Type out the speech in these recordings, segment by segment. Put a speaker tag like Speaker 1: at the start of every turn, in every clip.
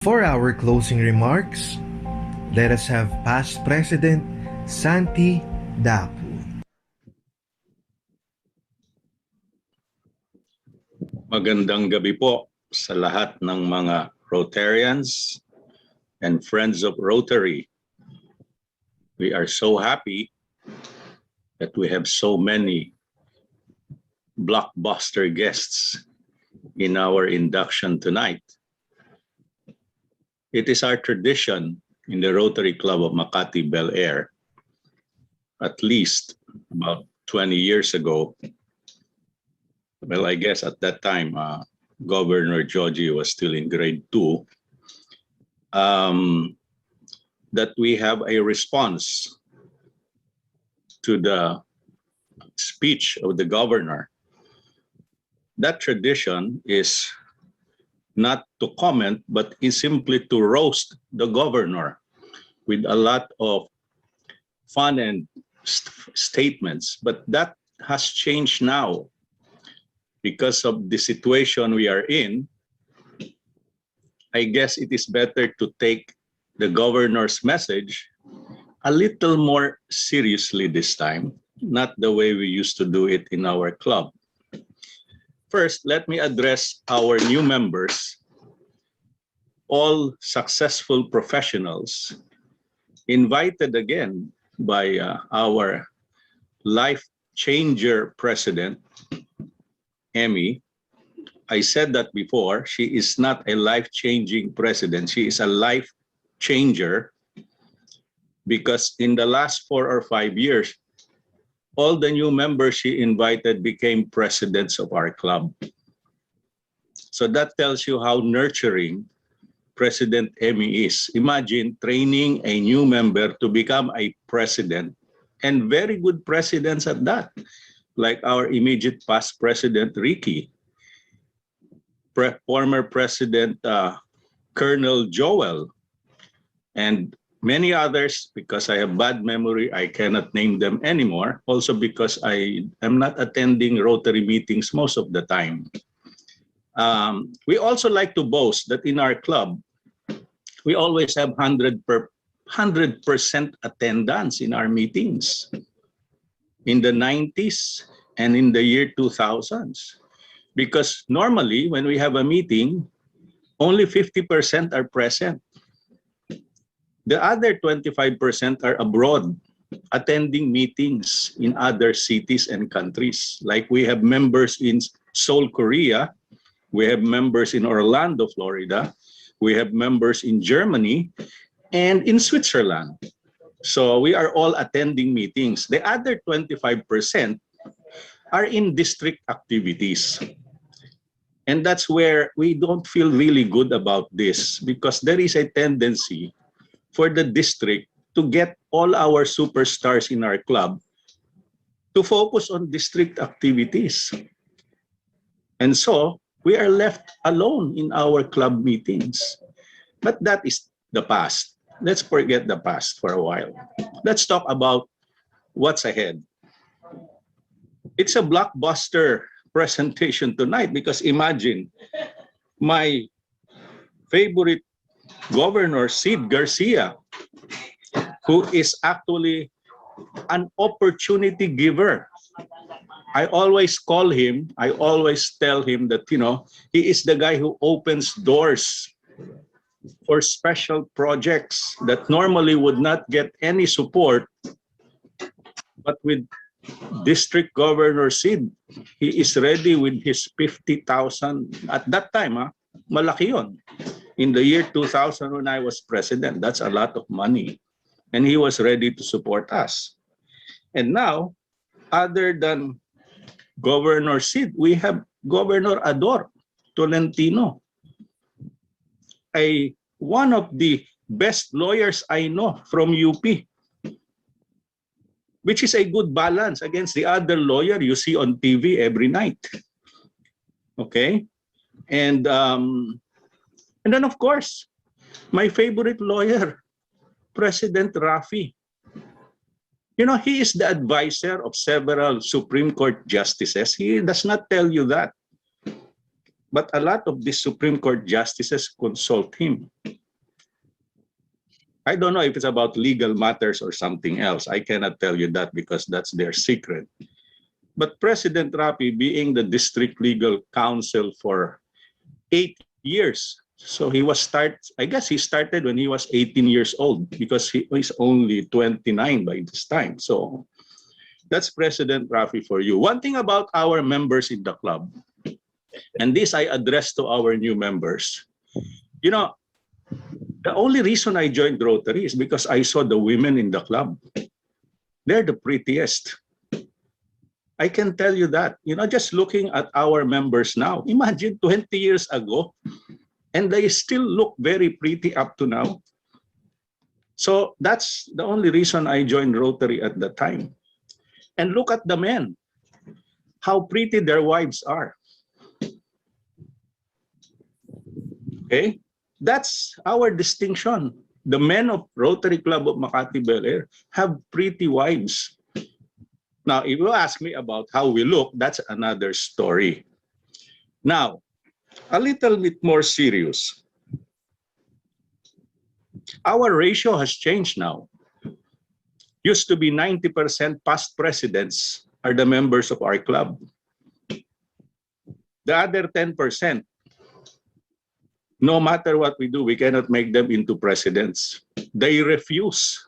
Speaker 1: For our closing remarks, let us have past President Santi Dapul.
Speaker 2: Magandang gabi po sa lahat ng mga Rotarians and friends of Rotary. We are so happy that we have so many blockbuster guests in our induction tonight. It is our tradition in the Rotary Club of Makati Bel-Air, at least about 20 years ago. Well, I guess at that time, Governor Joji was still in grade 2, that we have a response to the speech of the governor. That tradition is not to comment, but is simply to roast the governor with a lot of fun and statements. But that has changed now because of the situation we are in. I guess it is better to take the governor's message a little more seriously this time, not the way we used to do it in our club. First, let me address our new members, all successful professionals, invited again by our life changer president, Emmy. I said that before, she is not a life-changing president. She is a life changer because in the last 4 or 5 years, all the new members she invited became presidents of our club. So that tells you how nurturing President Emmy is. Imagine training a new member to become a president, and very good presidents at that, like our immediate past president, Ricky, former president, Colonel Joel, and many others. Because I have bad memory, I cannot name them anymore. Also because I am not attending Rotary meetings most of the time. We also like to boast that in our club, we always have 100% attendance in our meetings. In the 90s and in the year 2000s. Because normally when we have a meeting, only 50% are present. The other 25% are abroad, attending meetings in other cities and countries. Like we have members in Seoul, Korea. We have members in Orlando, Florida. We have members in Germany and in Switzerland. So we are all attending meetings. The other 25% are in district activities. And that's where we don't feel really good about this, because there is a tendency for the district to get all our superstars in our club to focus on district activities. And so we are left alone in our club meetings. But that is the past. Let's forget the past for a while. Let's talk about what's ahead. It's a blockbuster presentation tonight because imagine my favorite Governor Sid Garcia, who is actually an opportunity giver. I always call him, I always tell him that, he is the guy who opens doors for special projects that normally would not get any support. But with District Governor Sid, he is ready with his 50,000. At that time, malaki yun. In the year 2000 when I was president, that's a lot of money. And he was ready to support us. And now, other than Governor Sid, we have Governor Ador Tolentino, one of the best lawyers I know from UP, which is a good balance against the other lawyer you see on TV every night. Okay? And then, of course, my favorite lawyer, President Rafi. He is the advisor of several Supreme Court justices. He does not tell you that. But a lot of the Supreme Court justices consult him. I don't know if it's about legal matters or something else. I cannot tell you that because that's their secret. But President Rapi, being the district legal counsel for 8 years, so I guess he started when he was 18 years old because he was only 29 by this time. So that's President Rafi for you. One thing about our members in the club, and this I address to our new members. You know, the only reason I joined Rotary is because I saw the women in the club. They're the prettiest. I can tell you that. You know, just looking at our members now, imagine 20 years ago, and they still look very pretty up to now. So that's the only reason I joined Rotary at the time. And look at the men, how pretty their wives are. Okay, that's our distinction. The men of Rotary Club of Makati Bel-Air have pretty wives. Now, if you ask me about how we look, that's another story. Now, a little bit more serious. Our ratio has changed now. Used to be 90% past presidents are the members of our club. The other 10%, no matter what we do, we cannot make them into presidents. They refuse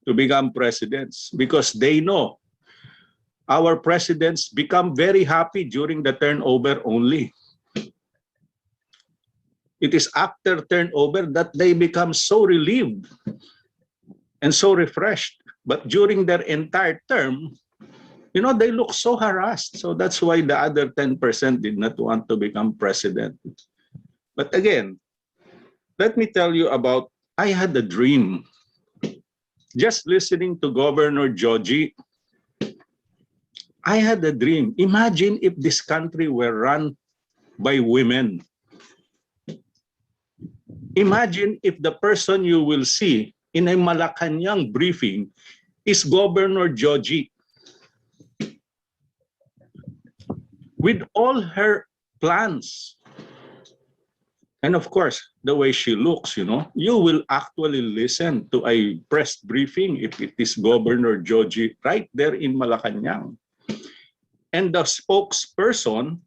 Speaker 2: to become presidents because they know our presidents become very happy during the turnover only. It is after turnover that they become so relieved and so refreshed. But during their entire term, you know, they look so harassed. So that's why the other 10% did not want to become president. But again, let me tell you about, I had a dream. Just listening to Governor Joji, I had a dream. Imagine if this country were run by women. Imagine if the person you will see in a Malacanang briefing is Governor Joji. With all her plans. And of course, the way she looks, you know, you will actually listen to a press briefing if it is Governor Joji right there in Malacanang. And the spokesperson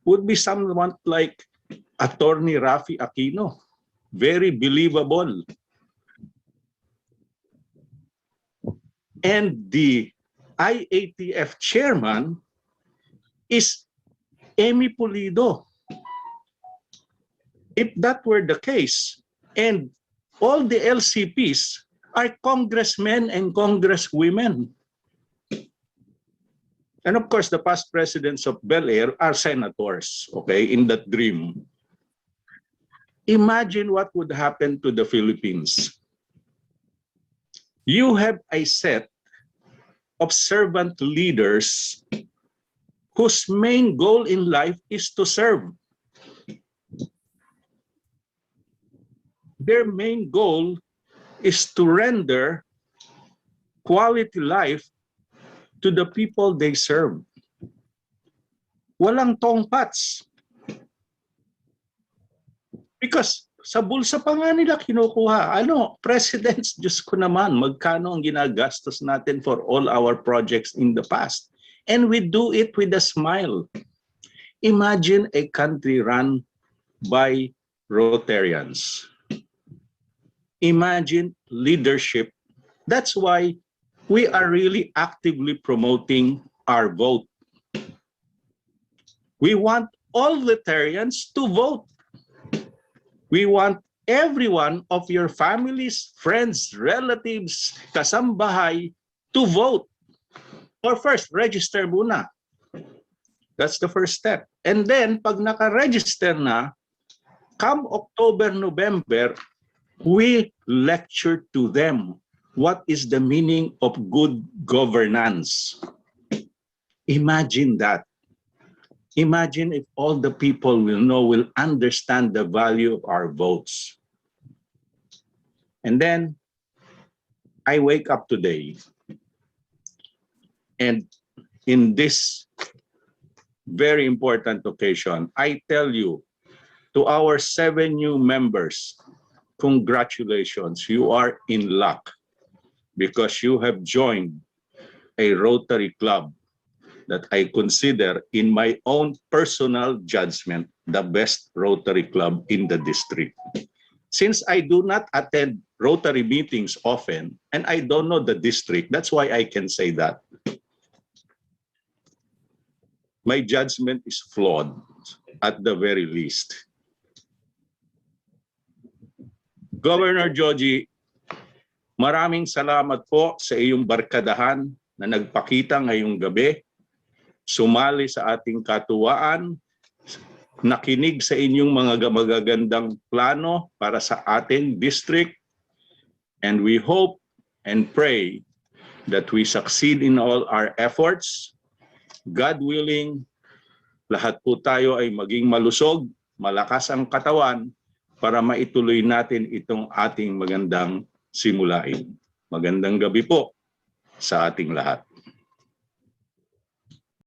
Speaker 2: would be someone like Attorney Rafi Aquino. Very believable. And the IATF chairman is Amy Pulido. If that were the case, and all the LCPs are congressmen and congresswomen. And of course, the past presidents of Bel-Air are senators, okay, in that dream. Imagine what would happen to the Philippines. You have a set of servant leaders whose main goal in life is to serve. Their main goal is to render quality life to the people they serve. Walang tongpats. Because sa bulsa pa nga nila kinukuha. Ano, presidents, Diyos ko naman, magkano ang ginagastos natin for all our projects in the past. And we do it with a smile. Imagine a country run by Rotarians. Imagine leadership. That's why we are really actively promoting our vote. We want all Rotarians to vote. We want every one of your families, friends, relatives, kasambahay to vote. Or first, register muna. That's the first step. And then, pag naka-register na, come October, November, we lecture to them what is the meaning of good governance. Imagine that. Imagine if all the people will understand the value of our votes. And then I wake up today, and in this very important occasion. I tell you, to our 7 new members, congratulations, you are in luck because you have joined a Rotary Club that I consider, in my own personal judgment, the best Rotary Club in the district. Since I do not attend Rotary meetings often, and I don't know the district, that's why I can say that. My judgment is flawed at the very least. Governor Joji, maraming salamat po sa iyong barkadahan na nagpakita ngayong gabi, sumali sa ating katuwaan, nakinig sa inyong mga magagandang plano para sa ating district, and we hope and pray that we succeed in all our efforts. God willing, lahat po tayo ay maging malusog, malakas ang katawan para maituloy natin itong ating magandang simulain. Magandang gabi po sa ating lahat.